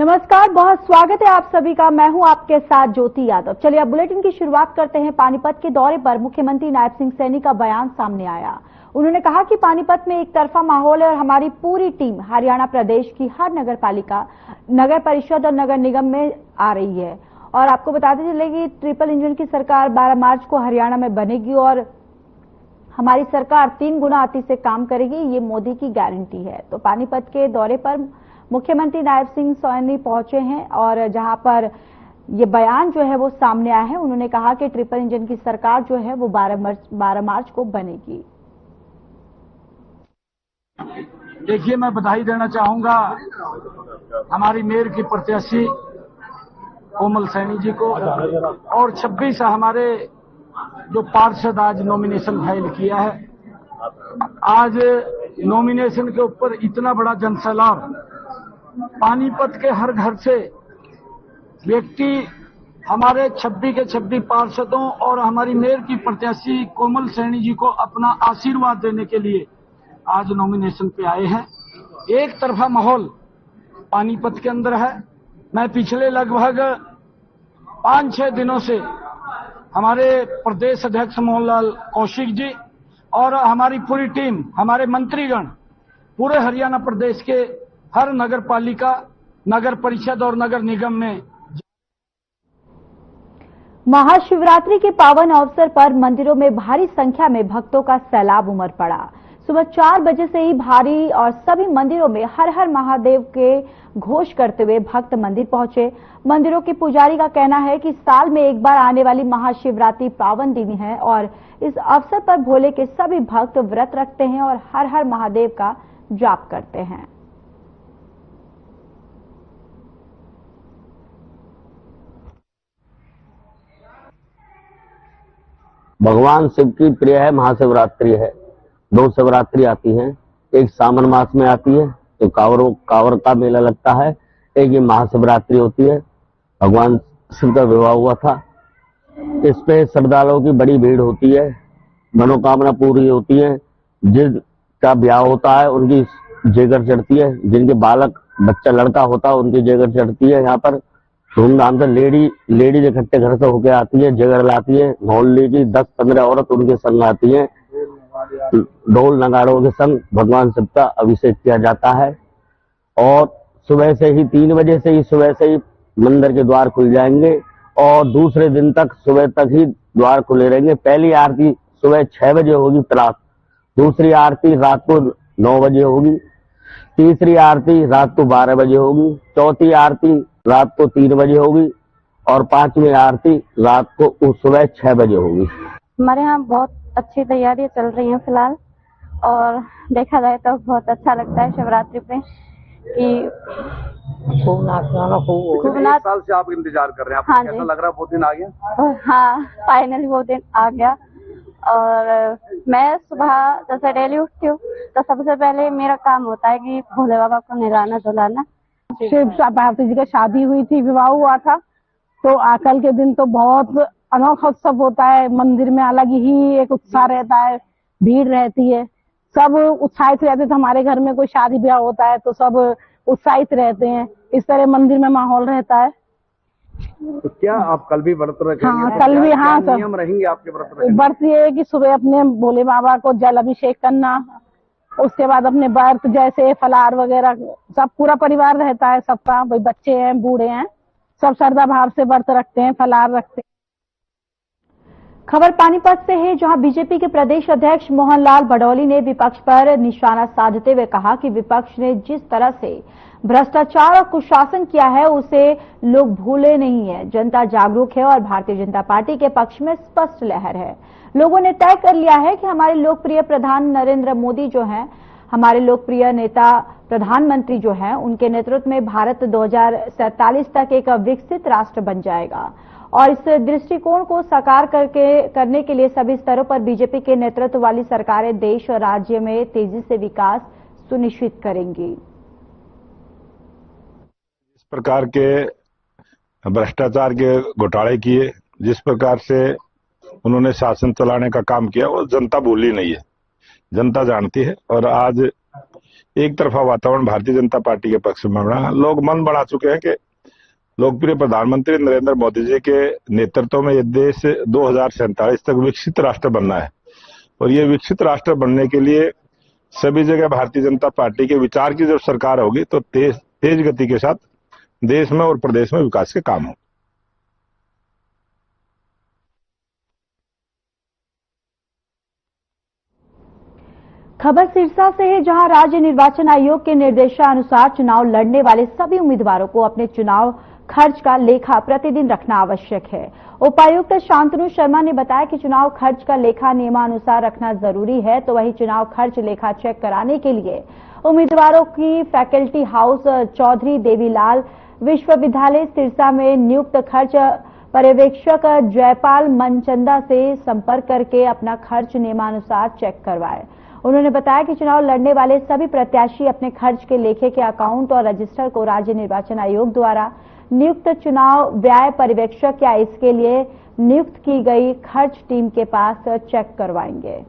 नमस्कार, बहुत स्वागत है आप सभी का। मैं हूं आपके साथ ज्योति यादव। चलिए अब बुलेटिन की शुरुआत करते हैं। पानीपत के दौरे पर मुख्यमंत्री नायब सिंह सैनी का बयान सामने आया। उन्होंने कहा कि पानीपत में एक तरफा माहौल है और हमारी पूरी टीम हरियाणा प्रदेश की हर नगर पालिका, नगर परिषद और नगर निगम में आ रही है। और आपको बताते चले कि ट्रिपल इंजन की सरकार 12 मार्च को हरियाणा में बनेगी और हमारी सरकार 3 गुना अति से काम करेगी, ये मोदी की गारंटी है। तो पानीपत के दौरे पर मुख्यमंत्री नायब सिंह सैनी पहुंचे हैं और जहां पर ये बयान जो है वो सामने आया है। उन्होंने कहा कि ट्रिपल इंजन की सरकार जो है वो 12 मार्च को बनेगी। देखिए, मैं बधाई देना चाहूंगा हमारी मेयर की प्रत्याशी कोमल सैनी जी को, और 26 हमारे जो पार्षद आज नॉमिनेशन फाइल किया है। आज नॉमिनेशन के ऊपर इतना बड़ा जनसैलाब, पानीपत के हर घर से व्यक्ति हमारे 26 के 26 पार्षदों और हमारी मेयर की प्रत्याशी कोमल सैनी जी को अपना आशीर्वाद देने के लिए आज नॉमिनेशन पे आए हैं। एक तरफा माहौल पानीपत के अंदर है। मैं पिछले लगभग 5-6 दिनों से हमारे प्रदेश अध्यक्ष मोहनलाल कौशिक जी और हमारी पूरी टीम, हमारे मंत्रीगण पूरे हरियाणा प्रदेश के हर नगर पालिका, नगर परिषद और नगर निगम में। महाशिवरात्रि के पावन अवसर पर मंदिरों में भारी संख्या में भक्तों का सैलाब उमड़ पड़ा। सुबह 4 बजे से ही भारी और सभी मंदिरों में हर हर महादेव के घोष करते हुए भक्त मंदिर पहुंचे। मंदिरों के पुजारी का कहना है कि साल में एक बार आने वाली महाशिवरात्रि पावन दिन है और इस अवसर पर भोले के सभी भक्त व्रत रखते हैं और हर हर महादेव का जाप करते हैं। भगवान शिव की प्रिय है महाशिवरात्रि है। 2 शिवरात्रि आती हैं, एक सावन मास में आती है तो कांवर का मेला लगता है, एक ये महाशिवरात्रि होती है। भगवान शिव का विवाह हुआ था। इस पे श्रद्धालुओं की बड़ी भीड़ होती है, मनोकामना पूरी होती है। जिनका ब्याह होता है उनकी जेगर चढ़ती है, जिनके बालक बच्चा लड़का होता है उनकी जेगर चढ़ती है। यहाँ पर धूमधाम से लेडीज इकट्ठे घर से होके आती है, जगर लाती है। मोहल्ले की 10-15 औरत उनके संग आती है। ढोल नगाड़ों के संग भगवान शिव का अभिषेक किया जाता है और सुबह से ही 3 बजे से ही मंदिर के द्वार खुल जाएंगे और दूसरे दिन तक सुबह तक ही द्वार खुले रहेंगे। पहली आरती सुबह 6 बजे होगी रात, दूसरी आरती रात को 9 बजे होगी, तीसरी आरती रात को 12 बजे होगी, चौथी आरती रात को 3 बजे होगी और 5वीं आरती रात को सुबह 6 बजे होगी। हमारे यहाँ बहुत अच्छी तैयारियां चल रही हैं फिलहाल, और देखा जाए तो बहुत अच्छा लगता है शिवरात्रि पे कि खूब नाच। साल से आप इंतजार कर रहे हैं, आपको हाँ कैसा लग रहा है? वो दिन आ गया। हाँ, फाइनली वो दिन आ गया। और मैं सुबह जैसे डेली उठती हूँ तो सबसे पहले मेरा काम होता है कि भोले बाबा को नहलाना धुलाना। शिव पार्वती जी का शादी हुई थी, विवाह हुआ था, तो कल के दिन तो बहुत अनोखा उत्सव होता है। मंदिर में अलग ही एक उत्साह रहता है, भीड़ रहती है, सब उत्साहित रहते थे। हमारे घर में कोई शादी ब्याह होता है तो सब उत्साहित रहते हैं। इस तरह मंदिर में माहौल रहता है। तो क्या आप कल भी व्रत रखेंगे? हाँ, कल भी। हाँ, सब नियम रहेंगे आपके व्रत? व्रत ये है कि सुबह अपने भोले बाबा को जल अभिषेक करना, उसके बाद अपने व्रत जैसे फलाहार वगैरह, सब पूरा परिवार रहता है सबका, भाई बच्चे हैं बूढ़े हैं, सब श्रद्धा भाव से व्रत रखते हैं, फलाहार रखते हैं। खबर पानीपत से है, जहां बीजेपी के प्रदेश अध्यक्ष मोहनलाल भडौली ने विपक्ष पर निशाना साधते हुए कहा कि विपक्ष ने जिस तरह से भ्रष्टाचार और कुशासन किया है उसे लोग भूले नहीं है। जनता जागरूक है और भारतीय जनता पार्टी के पक्ष में स्पष्ट लहर है। लोगों ने तय कर लिया है कि हमारे लोकप्रिय प्रधान नरेंद्र मोदी जो हैं, हमारे लोकप्रिय नेता प्रधानमंत्री जो हैं, उनके नेतृत्व में भारत 2047 तक एक विकसित राष्ट्र बन जाएगा। और इस दृष्टिकोण को साकार करने के लिए सभी स्तरों पर बीजेपी के नेतृत्व वाली सरकारें देश और राज्य में तेजी से विकास सुनिश्चित करेंगी। इस प्रकार के भ्रष्टाचार के घोटाले किए, जिस प्रकार से उन्होंने शासन चलाने का काम किया, वो जनता भूली नहीं है, जनता जानती है। और आज एक तरफा वातावरण भारतीय जनता पार्टी के पक्ष में बना। लोग मन बना चुके हैं कि लोकप्रिय प्रधानमंत्री नरेंद्र मोदी जी के नेतृत्व में ये देश 2047 तक विकसित राष्ट्र बनना है, और ये विकसित राष्ट्र बनने के लिए सभी जगह भारतीय जनता पार्टी के विचार की जब सरकार होगी तो तेज गति के साथ देश में और प्रदेश में विकास के काम हों। खबर सिरसा से है, जहां राज्य निर्वाचन आयोग के निर्देशानुसार चुनाव लड़ने वाले सभी उम्मीदवारों को अपने चुनाव खर्च का लेखा प्रतिदिन रखना आवश्यक है। उपायुक्त शांतनु शर्मा ने बताया कि चुनाव खर्च का लेखा नियमानुसार रखना जरूरी है, तो वहीं चुनाव खर्च लेखा चेक कराने के लिए उम्मीदवारों की फैकल्टी हाउस चौधरी देवीलाल विश्वविद्यालय सिरसा में नियुक्त खर्च पर्यवेक्षक जयपाल मनचंदा से संपर्क करके अपना खर्च नियमानुसार चेक करवाए। उन्होंने बताया कि चुनाव लड़ने वाले सभी प्रत्याशी अपने खर्च के लेखे के अकाउंट और रजिस्टर को राज्य निर्वाचन आयोग द्वारा नियुक्त चुनाव व्यय पर्यवेक्षक या इसके लिए नियुक्त की गई खर्च टीम के पास चेक करवाएंगे।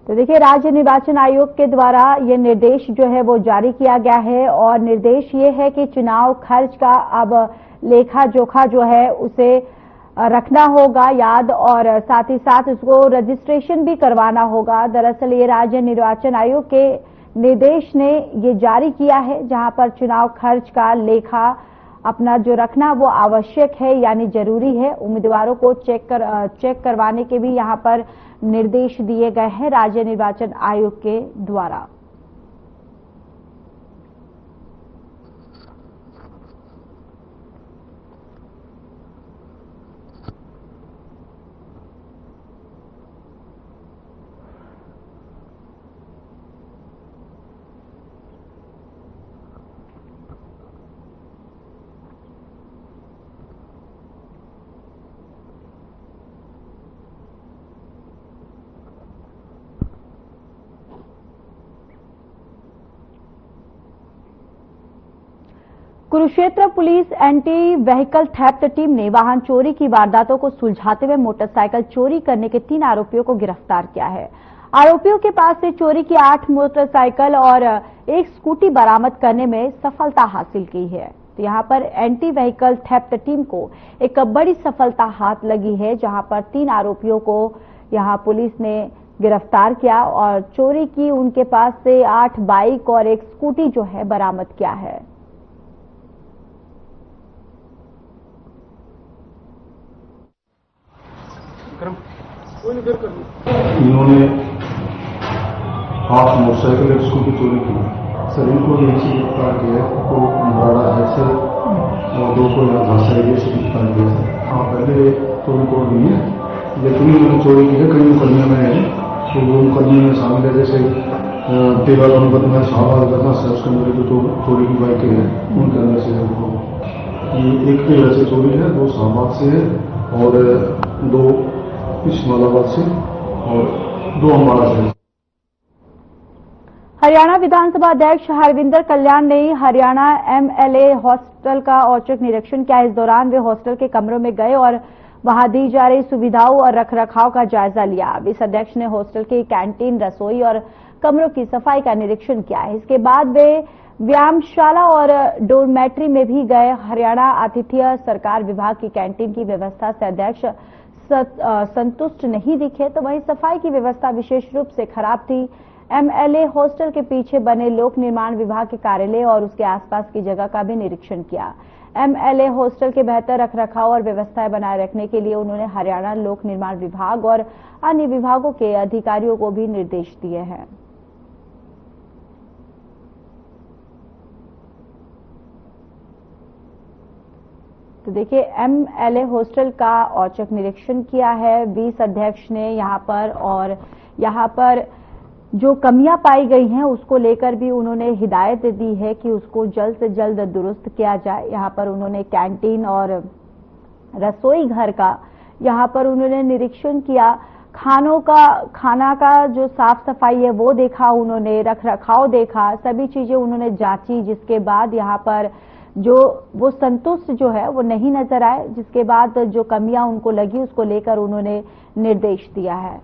तो देखिए, राज्य निर्वाचन आयोग के द्वारा ये निर्देश जो है वो जारी किया गया है, और निर्देश ये है कि चुनाव खर्च का अब लेखा जोखा जो है उसे रखना होगा याद, और साथ ही साथ उसको रजिस्ट्रेशन भी करवाना होगा। दरअसल ये राज्य निर्वाचन आयोग के निर्देश ने ये जारी किया है, जहां पर चुनाव खर्च का लेखा अपना जो रखना वो आवश्यक है, यानी जरूरी है। उम्मीदवारों को चेक करवाने के भी यहां पर निर्देश दिए गए हैं राज्य निर्वाचन आयोग के द्वारा। Kurukshetra police anti vehicle theft team ने वाहन चोरी की वारदातों को सुलझाते हुए मोटरसाइकिल चोरी करने के 3 आरोपियों को गिरफ्तार किया है। आरोपियों के पास से चोरी की 8 मोटरसाइकिल और 1 स्कूटी बरामद करने में सफलता हासिल की है। तो यहां पर एंटी व्हीकल थेफ्ट टीम को एक बड़ी सफलता हाथ लगी है, जहां पर 3 आरोपियों को यहां पुलिस ने गिरफ्तार किया और चोरी की उनके पास से 8 बाइक और 1 स्कूटी जो है बरामद किया है। इन्होंने 8 मोटरसाइकिल 1 स्कूटी चोरी की। सर इनको यही से गिरफ्तार किया है, तो बराड़ा है सर, और 2 को झांसा एरिया से गिरफ्तार किया है। हाँ, पहले तो रिकॉर्ड नहीं है, लेकिन इन्होंने चोरी की है, कई मुकदमे में है। तो वो मुकदमे में शामिल है, जैसे तेरा का मुकदमा शाहबाद करना है, उसके अंदर जो चोरी की बाइकें हैं उनके अंदर से उनको एक तेरा से चोरी है, 2 शाहबाद से है और 2 इस्माइलाबाद से और 2 अम्बाड़ा से। हरियाणा विधानसभा अध्यक्ष हरविंदर कल्याण ने हरियाणा एमएलए हॉस्टल का औचक निरीक्षण किया। इस दौरान वे हॉस्टल के कमरों में गए और वहां दी जा रही सुविधाओं और रखरखाव का जायजा लिया। इस अध्यक्ष ने हॉस्टल की कैंटीन, रसोई और कमरों की सफाई का निरीक्षण किया। इसके बाद वे व्यायामशाला और डोरमेट्री में भी गए। हरियाणा आतिथ्य सरकार विभाग की कैंटीन की व्यवस्था से अध्यक्ष संतुष्ट नहीं दिखे, तो वहीं सफाई की व्यवस्था विशेष रूप से खराब थी। एमएलए हॉस्टल के पीछे बने लोक निर्माण विभाग के कार्यालय और उसके आसपास की जगह का भी निरीक्षण किया। एमएलए हॉस्टल के बेहतर रखरखाव और व्यवस्थाएं बनाए रखने के लिए उन्होंने हरियाणा लोक निर्माण विभाग और अन्य विभागों के अधिकारियों को भी निर्देश दिए हैं। तो देखिए, एमएलए हॉस्टल का औचक निरीक्षण किया है 20 अध्यक्ष ने यहां पर, और यहां पर जो कमियां पाई गई हैं उसको लेकर भी उन्होंने हिदायत दी है कि उसको जल्द से जल्द दुरुस्त किया जाए। यहां पर उन्होंने कैंटीन और रसोई घर का यहां पर उन्होंने निरीक्षण किया। खाना का जो साफ सफाई है वो देखा उन्होंने, रखरखाव देखा, सभी चीजें उन्होंने जांची, जिसके बाद यहां पर जो वो संतुष्ट जो है वो नहीं नजर आए, जिसके बाद जो कमियां उनको लगी उसको लेकर उन्होंने निर्देश दिया है।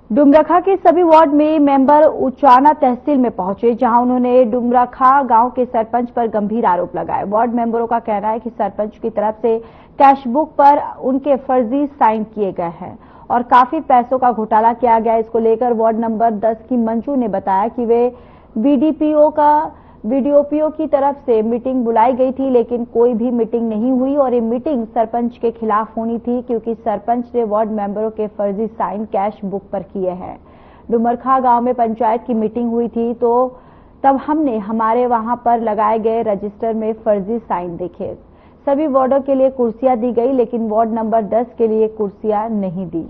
डुमरखा के सभी वार्ड में मेंबर उचाना तहसील में पहुंचे, जहां उन्होंने डुमरखा गांव के सरपंच पर गंभीर आरोप लगाए। वार्ड मेंबरों का कहना है कि सरपंच की तरफ से कैश बुक पर उनके फर्जी साइन किए गए हैं और काफी पैसों का घोटाला किया गया। इसको लेकर वार्ड नंबर 10 की मंजू ने बताया कि वे बीडीओपीओ की तरफ से मीटिंग बुलाई गई थी, लेकिन कोई भी मीटिंग नहीं हुई और ये मीटिंग सरपंच के खिलाफ होनी थी, क्योंकि सरपंच ने वार्ड मेंबरों के फर्जी साइन कैश बुक पर किए हैं। डुमरखा गांव में पंचायत की मीटिंग हुई थी, तो तब हमने हमारे वहां पर लगाए गए रजिस्टर में फर्जी साइन देखे। सभी वार्डों के लिए कुर्सियां दी गई, लेकिन वार्ड नंबर 10 के लिए कुर्सियां नहीं दी।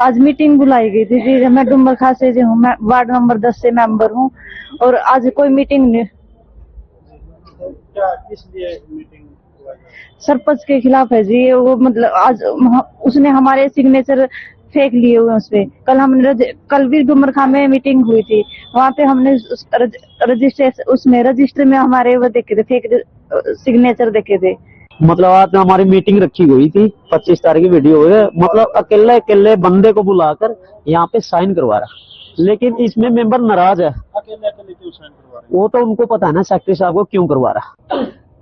आज मीटिंग बुलाई गई थी जी। मैं डुमरखा से जो हूँ, मैं वार्ड नंबर 10 से मेंबर हूँ और आज कोई मीटिंग नहीं। क्या किस लिए मीटिंग हुआ? सरपंच के खिलाफ है जी। वो मतलब आज उसने हमारे सिग्नेचर फेंक लिए हुए उसपे। कल भी डुमरखा में मीटिंग हुई थी, वहाँ पे हमने रजिस्टर में हमारे वो देखे थे, फेक सिग्नेचर देखे थे। मतलब आज हमारी मीटिंग रखी हुई थी, 25 तारीख की वीडियो है। मतलब अकेले बंदे को बुलाकर यहाँ पे साइन करवा रहा, लेकिन इसमें मेंबर नाराज है। अकेले क्यों साइन करवा रहे? वो तो उनको पता है ना सेक्रेटरी साहब को क्यों करवा रहा।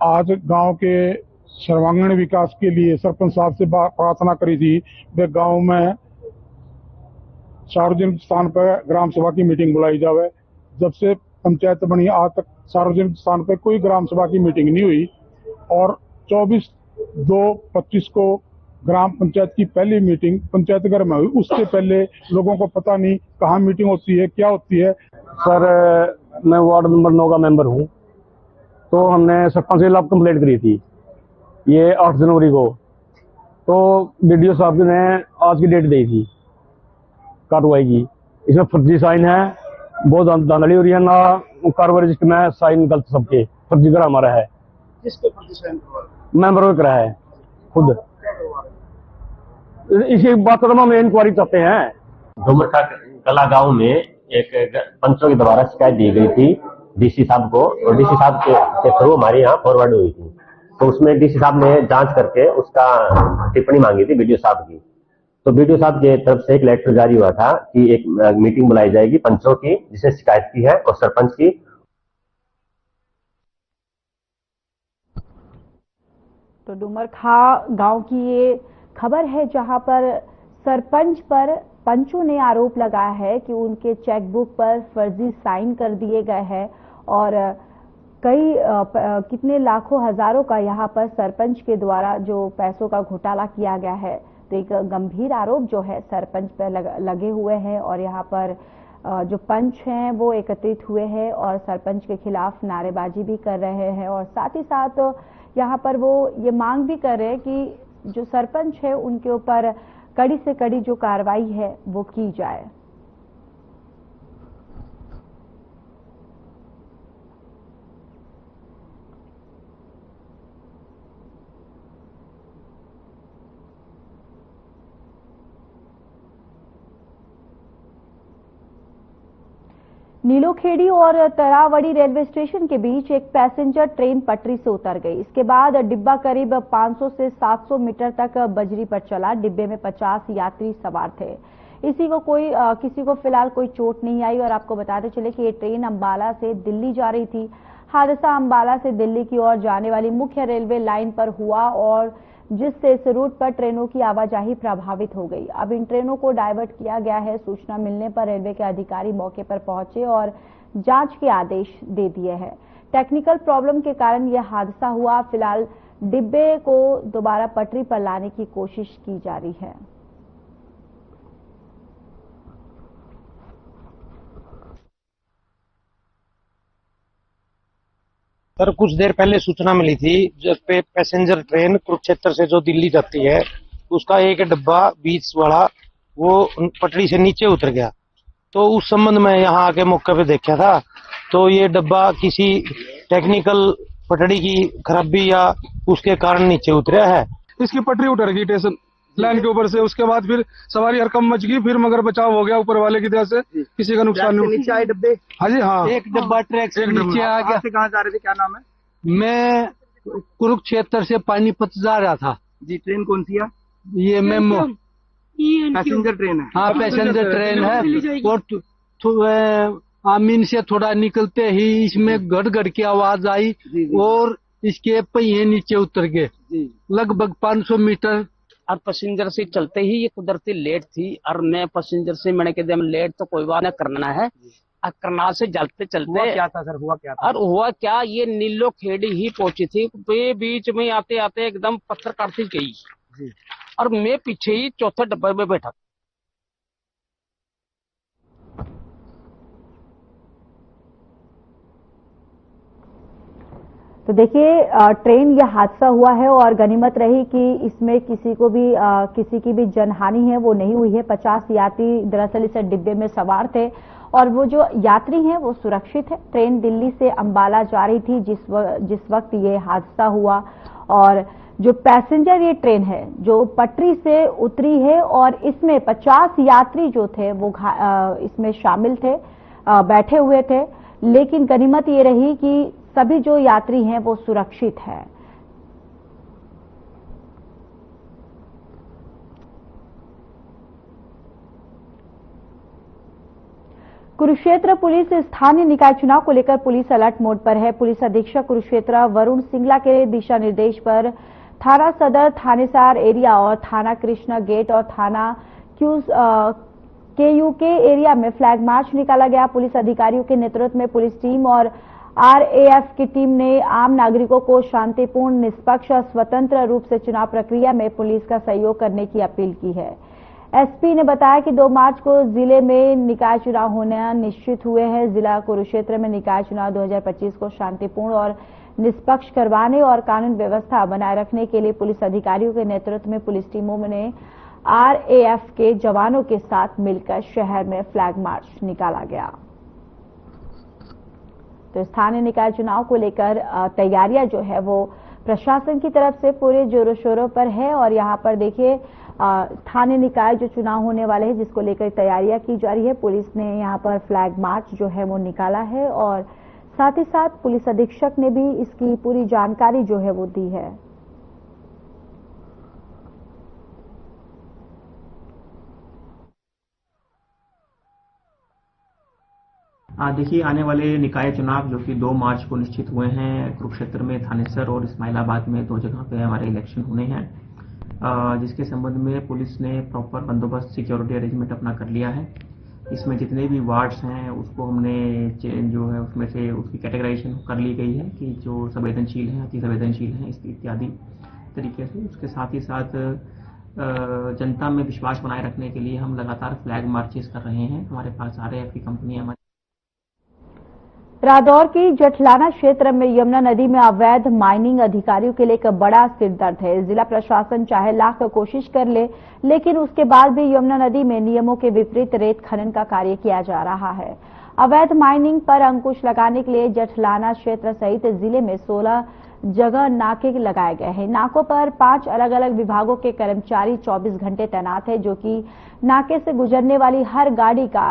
आज गांव के सर्वांगीण विकास के लिए सरपंच साहब से प्रार्थना करी थी, वे गांव में सार्वजनिक स्थान पर ग्राम सभा की मीटिंग बुलाई जावे। जब से पंचायत बनी आज तक सार्वजनिक स्थान पर कोई ग्राम सभा की मीटिंग नहीं हुई और 24/2/25 को ग्राम पंचायत की पहली मीटिंग पंचायत घर में हुई। उससे पहले लोगों को पता नहीं कहाँ मीटिंग होती है, क्या होती है। सर, मैं वार्ड नंबर 9 का मेंबर हूँ, तो हमने सरपंच के खिलाफ कंप्लेंट करी थी ये 8 जनवरी को। तो बीडीओ साहब ने आज की डेट दी थी कार्रवाई की। इसमें फर्जी साइन है, बहुत धांधली हो रही है ना। कार्रवाई रजिस्टर में साइन गलत सबके फर्जी करा हमारा है। किस पे फर्जी साइन करवा? मेंबर को करा है खुद। इसी बात पर हम इंक्वायरी चाहते हैं। डुमरखा कला गांव में एक पंचों के द्वारा शिकायत दी गई थी डीसी साहब को, और डीसी साहब के थ्रू हमारे यहाँ फॉरवर्ड हुई थी। तो उसमें डीसी साहब ने जांच करके उसका टिप्पणी मांगी थी बीडीओ साहब की। तो बीडीओ साहब की तरफ से एक लेटर जारी हुआ था कि एक मीटिंग बुलाई जाएगी पंचों की, जिसे शिकायत की है, और सरपंच की। तो डुमरखा गांव की ये खबर है, जहां पर सरपंच पर पंचों ने आरोप लगाया है कि उनके चेकबुक पर फर्जी साइन कर दिए गए हैं और कई कितने लाखों हजारों का यहां पर सरपंच के द्वारा जो पैसों का घोटाला किया गया है। तो एक गंभीर आरोप जो है सरपंच पर लगे हुए हैं और यहाँ पर जो पंच हैं वो एकत्रित हुए हैं और सरपंच के खिलाफ नारेबाजी भी कर रहे हैं और साथ ही साथ यहाँ पर वो ये मांग भी कर रहे हैं कि जो सरपंच है उनके ऊपर कड़ी से कड़ी जो कार्रवाई है वो की जाए। नीलोखेड़ी और तरावड़ी रेलवे स्टेशन के बीच एक पैसेंजर ट्रेन पटरी से उतर गई। इसके बाद डिब्बा करीब 500 से 700 मीटर तक बजरी पर चला। डिब्बे में 50 यात्री सवार थे। किसी को फिलहाल कोई चोट नहीं आई और आपको बताते चले कि ये ट्रेन अंबाला से दिल्ली जा रही थी। हादसा अंबाला से दिल्ली की ओर जाने वाली मुख्य रेलवे लाइन पर हुआ और जिससे इस रूट पर ट्रेनों की आवाजाही प्रभावित हो गई। अब इन ट्रेनों को डायवर्ट किया गया है। सूचना मिलने पर रेलवे के अधिकारी मौके पर पहुंचे और जांच के आदेश दे दिए हैं। टेक्निकल प्रॉब्लम के कारण यह हादसा हुआ। फिलहाल डिब्बे को दोबारा पटरी पर लाने की कोशिश की जा रही है। सर, कुछ देर पहले सूचना मिली थी जिस पे पैसेंजर ट्रेन कुरुक्षेत्र से जो दिल्ली जाती है उसका एक डिब्बा बीच वाला वो पटरी से नीचे उतर गया। तो उस संबंध में यहाँ आके मौके पे देखा था तो ये डिब्बा किसी टेक्निकल पटड़ी की खराबी या उसके कारण नीचे उतरा है। इसकी पटरी उतर गई स्टेशन लाइन के ऊपर से, उसके बाद फिर सवारी हरकम मच गई, फिर मगर बचाव हो गया ऊपर वाले की दया से, किसी का नुकसान नहीं। नीचे आए डब्बे? हाँ जी हाँ, एक डब्बा ट्रैक से नीचे आ गया। कहाँ जा रहे थे, क्या नाम है? मैं कुरुक्षेत्र से पानीपत जा रहा था जी। ट्रेन कौन सी है? ये मेमो पैसेंजर ट्रेन है? हाँ पैसेंजर ट्रेन है। और आमीन से थोड़ा निकलते ही इसमें गड़ की आवाज आई और इसके पहिए नीचे उतर गए लगभग 500 मीटर। और पैसेंजर से चलते ही ये कुदरती लेट थी, और मैं पैसेंजर से मैंने कह दिया लेट तो कोई बात नहीं करना है। करना से चलते चलते क्या था सर, हुआ क्या था? और हुआ क्या, ये नीलो खेड़ी ही पहुंची थी, ये बीच में आते आते एकदम पत्थर काटती गई और मैं पीछे ही चौथे डब्बे में बैठा। तो देखिए ट्रेन यह हादसा हुआ है और गनीमत रही कि इसमें किसी की भी जनहानि है वो नहीं हुई है। 50 यात्री दरअसल इस डिब्बे में सवार थे और वो जो यात्री हैं वो सुरक्षित है। ट्रेन दिल्ली से अंबाला जा रही थी जिस वक्त ये हादसा हुआ और जो पैसेंजर ये ट्रेन है जो पटरी से उतरी है और इसमें 50 यात्री जो थे वो इसमें शामिल थे, बैठे हुए थे, लेकिन गनीमत ये रही कि सभी जो यात्री हैं वो सुरक्षित है। कुरुक्षेत्र पुलिस स्थानीय निकाय चुनाव को लेकर पुलिस अलर्ट मोड पर है। पुलिस अधीक्षक कुरुक्षेत्र वरुण सिंगला के दिशा निर्देश पर थाना सदर, थानेसार एरिया और थाना कृष्णा गेट और थाना KUK एरिया में फ्लैग मार्च निकाला गया। पुलिस अधिकारियों के नेतृत्व में पुलिस टीम और RAF की टीम ने आम नागरिकों को शांतिपूर्ण, निष्पक्ष और स्वतंत्र रूप से चुनाव प्रक्रिया में पुलिस का सहयोग करने की अपील की है। SP ने बताया कि 2 मार्च को जिले में निकाय चुनाव होना निश्चित हुए हैं। जिला कुरुक्षेत्र में निकाय चुनाव 2025 को शांतिपूर्ण और निष्पक्ष करवाने और कानून व्यवस्था बनाए रखने के लिए पुलिस अधिकारियों के नेतृत्व में पुलिस टीमों ने RAF के जवानों के साथ मिलकर शहर में फ्लैग मार्च निकाला गया। तो स्थानीय निकाय चुनाव को लेकर तैयारियां जो है वो प्रशासन की तरफ से पूरे जोरों शोरों पर है और यहां पर देखिए स्थानीय निकाय जो चुनाव होने वाले हैं जिसको लेकर तैयारियां की जा रही है। पुलिस ने यहां पर फ्लैग मार्च जो है वो निकाला है और साथ ही साथ पुलिस अधीक्षक ने भी इसकी पूरी जानकारी जो है वो दी है। देखिए, आने वाले निकाय चुनाव जो कि 2 मार्च को निश्चित हुए हैं, कुरुक्षेत्र में थानेसर और इस्माइलाबाद में 2 जगह पे हमारे इलेक्शन होने हैं, जिसके संबंध में पुलिस ने प्रॉपर बंदोबस्त सिक्योरिटी अरेंजमेंट अपना कर लिया है। इसमें जितने भी वार्ड्स हैं उसको हमने जो है उसमें से उसकी कैटेगराइजेशन कर ली गई है कि जो संवेदनशील हैं, अति संवेदनशील हैं इत्यादि तरीके से। उसके साथ ही साथ जनता में विश्वास बनाए रखने के लिए हम लगातार फ्लैग मार्चेस कर रहे हैं। हमारे पास RAF की कंपनियां रादौर की जठलाना क्षेत्र में यमुना नदी में अवैध माइनिंग अधिकारियों के लिए एक बड़ा सिरदर्द है। जिला प्रशासन चाहे लाख कोशिश कर ले, लेकिन उसके बाद भी यमुना नदी में नियमों के विपरीत रेत खनन का कार्य किया जा रहा है। अवैध माइनिंग पर अंकुश लगाने के लिए जठलाना क्षेत्र सहित जिले में 16 जगह नाके लगाए गए हैं। नाकों पर 5 अलग अलग विभागों के कर्मचारी 24 घंटे तैनात है, जो कि नाके से गुजरने वाली हर गाड़ी का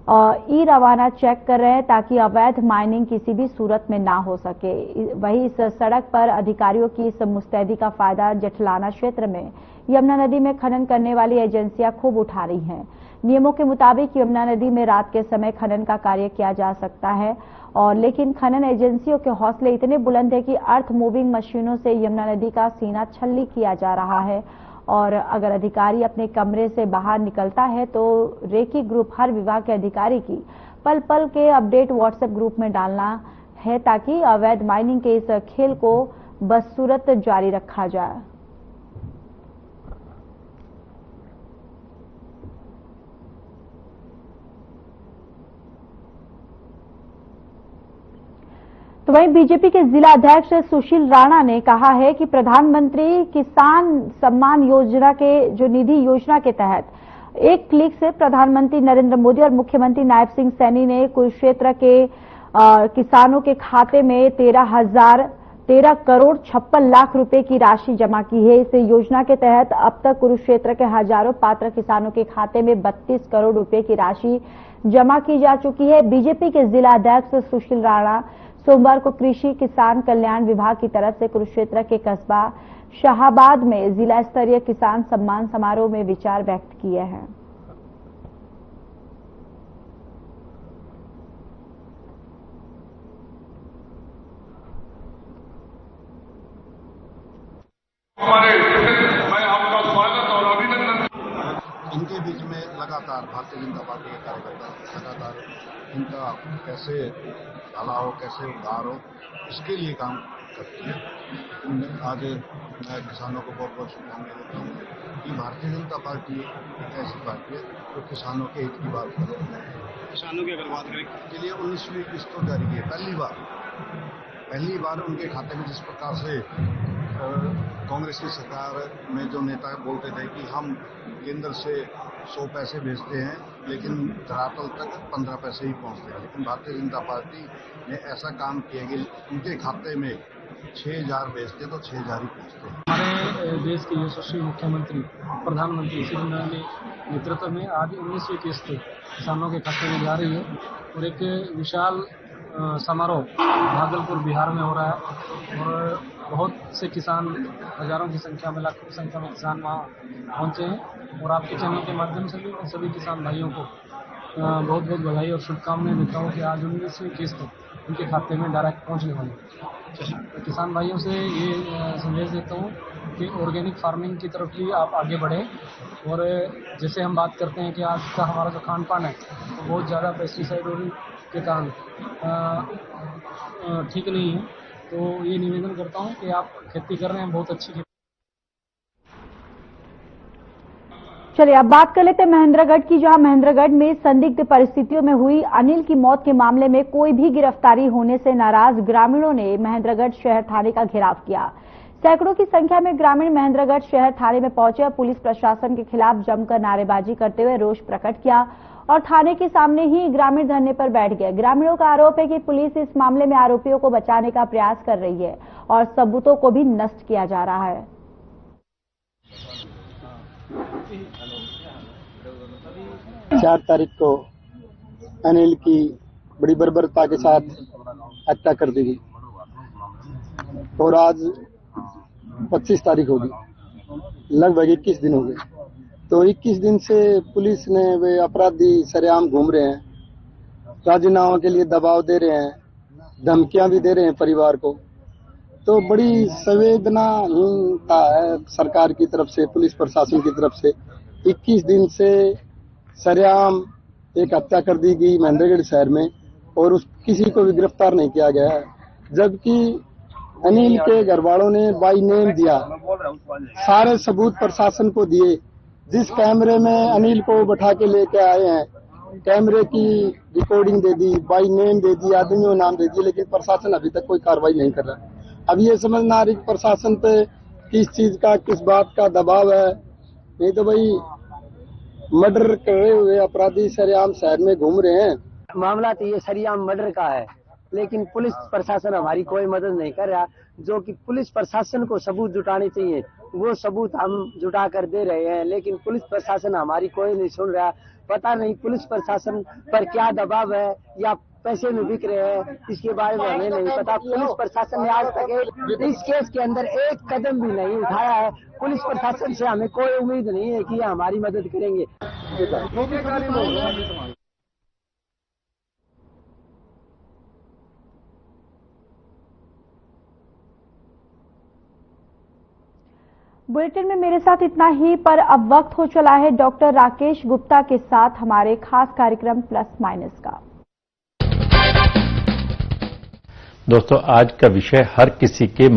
रवाना चेक कर रहे हैं ताकि अवैध माइनिंग किसी भी सूरत में ना हो सके। वहीं इस सड़क पर अधिकारियों की इस मुस्तैदी का फायदा जठलाना क्षेत्र में यमुना नदी में खनन करने वाली एजेंसियां खूब उठा रही हैं। नियमों के मुताबिक यमुना नदी में रात के समय खनन का कार्य किया जा सकता है और लेकिन खनन एजेंसियों के हौसले इतने बुलंद है कि अर्थ मूविंग मशीनों से यमुना नदी का सीना छल्ली किया जा रहा है और अगर अधिकारी अपने कमरे से बाहर निकलता है तो रेकी ग्रुप हर विभाग के अधिकारी की पल पल के अपडेट व्हाट्सएप ग्रुप में डालना है ताकि अवैध माइनिंग के इस खेल को बदसूरत जारी रखा जाए। तो वहीं बीजेपी के जिला अध्यक्ष सुशील राणा ने कहा है कि प्रधानमंत्री किसान सम्मान योजना के जो निधि योजना के तहत एक क्लिक से प्रधानमंत्री नरेंद्र मोदी और मुख्यमंत्री नायब सिंह सैनी ने कुरुक्षेत्र के किसानों के खाते में 13,000 13 करोड़ 56 लाख रुपए की राशि जमा की है। इस योजना के तहत अब तक कुरुक्षेत्र के हजारों पात्र किसानों के खाते में 32 करोड़ रुपए की राशि जमा की जा चुकी है। बीजेपी के जिला अध्यक्ष सुशील राणा सोमवार को कृषि किसान कल्याण विभाग की तरफ से कुरुक्षेत्र के कस्बा शाहाबाद में जिला स्तरीय किसान सम्मान समारोह में विचार व्यक्त किए हैं। मैं आपका स्वागत और अभिनंदन। इनके बीच में लगातार भारतीय जनता पार्टी के कार्यकर्ता लगातार इनका कैसे भला हो, कैसे उद्धार हो, इसके लिए काम करती है। आज मैं किसानों को बहुत बहुत शुभकामनाएं देता हूँ कि भारतीय जनता पार्टी एक ऐसी पार्टी है जो किसानों के हित की बात करती है। किसानों की अगर बात करें के लिए 19वीं किस्त तो जारी की है। पहली बार उनके खाते में जिस प्रकार से कांग्रेस की सरकार में जो नेता बोलते थे कि हम केंद्र से 100 पैसे भेजते हैं लेकिन धरातल तक 15 पैसे ही पहुंचते हैं, लेकिन भारतीय जनता पार्टी ने ऐसा काम किया कि उनके खाते में 6,000 भेजते तो 6,000 ही पहुंचते हैं। हमारे देश के यशस्वी मुख्यमंत्री प्रधानमंत्री श्री नरेंद्र के नेतृत्व में आज 19वीं किस्त किसानों के खाते में जा रही है और एक विशाल समारोह भागलपुर बिहार में हो रहा है और बहुत से किसान, हजारों की संख्या में, लाखों की संख्या में किसान वहाँ पहुँचे हैं और आपके चैनल के माध्यम से भी उन सभी किसान भाइयों को बहुत बहुत बधाई और शुभकामनाएं देता हूँ कि आज 19वीं किस्त उनके खाते में डायरेक्ट पहुँचने वाली है। किसान भाइयों से ये संदेश देता हूँ कि ऑर्गेनिक फार्मिंग की तरफ ही आप आगे बढ़ें और जैसे हम बात करते हैं कि आज का हमारा जो खान पान है वो बहुत ज़्यादा पेस्टिसाइड के कारण ठीक नहीं है, तो ये निवेदन करता हूँ कि आप खेती कर रहे हैं, बहुत अच्छी खेती। चलिए अब बात कर लेते हैं महेंद्रगढ़ की, जहां महेंद्रगढ़ में संदिग्ध परिस्थितियों में हुई अनिल की मौत के मामले में कोई भी गिरफ्तारी होने से नाराज ग्रामीणों ने महेंद्रगढ़ शहर थाने का घेराव किया। सैकड़ों की संख्या में ग्रामीण महेंद्रगढ़ शहर थाने में पहुंचे और पुलिस प्रशासन के खिलाफ जमकर नारेबाजी करते हुए रोष प्रकट किया और थाने के सामने ही ग्रामीण धरने पर बैठ गए। ग्रामीणों का आरोप है कि पुलिस इस मामले में आरोपियों को बचाने का प्रयास कर रही है और सबूतों को भी नष्ट किया जा रहा है। चार तारीख को अनिल की बड़ी बर्बरता के साथ हत्या कर दी गई और आज 25 तारीख होगी, लगभग 21 दिन हो गए। तो 21 दिन से पुलिस ने वे अपराधी सरेआम घूम रहे हैं, राजीनामा के लिए दबाव दे रहे हैं, धमकियां भी दे रहे हैं परिवार को। तो बड़ी संवेदनाहीनता है सरकार की तरफ से, पुलिस प्रशासन की तरफ से। 21 दिन से सरेआम एक हत्या कर दी गई महेंद्रगढ़ शहर में और किसी को भी गिरफ्तार नहीं किया गया है, जबकि अनिल के घर वालों ने बाई नेम दिया, सारे सबूत प्रशासन को दिए। जिस कैमरे में अनिल को बैठा के लेके आए हैं, कैमरे की रिकॉर्डिंग दे दी, बाई नेम दे दी, आदमियों नाम दे दिए, लेकिन प्रशासन अभी तक कोई कार्रवाई नहीं कर रहा। अब ये समझना आ रही प्रशासन पे किस चीज का, किस बात का दबाव है। नहीं तो भाई मर्डर करे हुए अपराधी सरेआम शहर में घूम रहे हैं। मामला तो ये सरेआम मर्डर का है, लेकिन पुलिस प्रशासन हमारी कोई मदद नहीं कर रहा। जो कि पुलिस प्रशासन को सबूत जुटाने चाहिए, वो सबूत हम जुटा कर दे रहे हैं, लेकिन पुलिस प्रशासन हमारी कोई नहीं सुन रहा। पता नहीं पुलिस प्रशासन पर क्या दबाव है या पैसे में बिक रहे हैं, इसके बारे में हमें नहीं पता। पुलिस प्रशासन ने आज तक इस केस के अंदर एक कदम भी नहीं उठाया है। पुलिस प्रशासन से हमें कोई उम्मीद नहीं है कि ये हमारी मदद करेंगे। बुलेटिन में मेरे साथ इतना ही, पर अब वक्त हो चला है डॉक्टर राकेश गुप्ता के साथ हमारे खास कार्यक्रम प्लस माइनस का। दोस्तों, आज का विषय हर किसी के